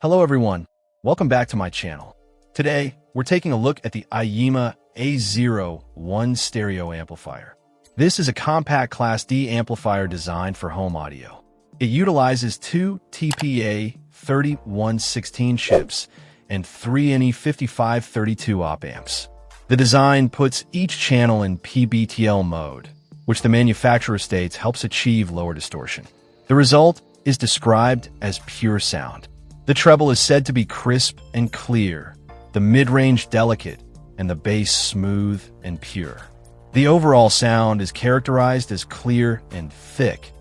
Hello everyone, welcome back to my channel. Today, we're taking a look at the AIYIMA A01 stereo amplifier. This is a compact Class D amplifier designed for home audio. It utilizes two TPA3116 chips and three NE5532 op amps. The design puts each channel in PBTL mode, which the manufacturer states helps achieve lower distortion. The result is described as pure sound. The treble is said to be crisp and clear, the mid-range delicate, and the bass smooth and pure. The overall sound is characterized as clear and thick,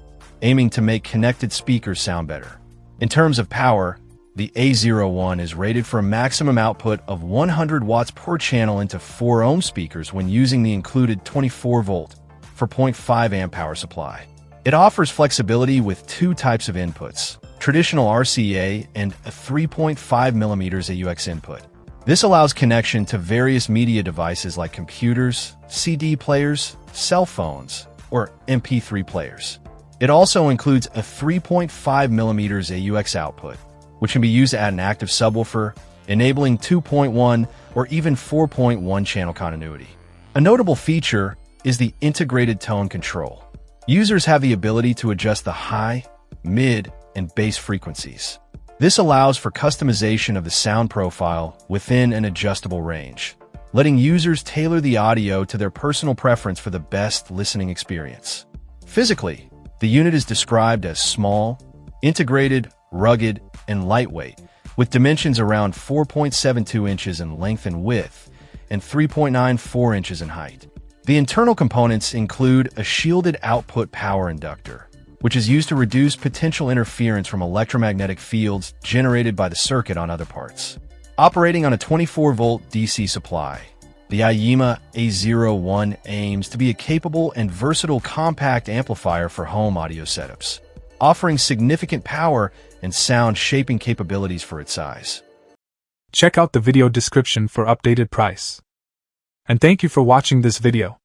aiming to make connected speakers sound better. In terms of power, the A01 is rated for a maximum output of 100 watts per channel into 4 ohm speakers when using the included 24-volt 4.5 amp power supply. It offers flexibility with two types of inputs, traditional RCA and a 3.5mm AUX input. This allows connection to various media devices like computers, CD players, cell phones, or MP3 players. It also includes a 3.5mm AUX output, which can be used to add an active subwoofer, enabling 2.1 or even 4.1 channel continuity. A notable feature is the integrated tone control. Users have the ability to adjust the high, mid, and bass frequencies. This allows for customization of the sound profile within an adjustable range, letting users tailor the audio to their personal preference for the best listening experience. Physically, the unit is described as small, integrated, rugged, and lightweight, with dimensions around 4.72 inches in length and width and 3.94 inches in height. The internal components include a shielded output power inductor, which is used to reduce potential interference from electromagnetic fields generated by the circuit on other parts. Operating on a 24-volt DC supply, the AIYIMA A01 aims to be a capable and versatile compact amplifier for home audio setups, offering significant power and sound shaping capabilities for its size. Check out the video description for updated price. And thank you for watching this video.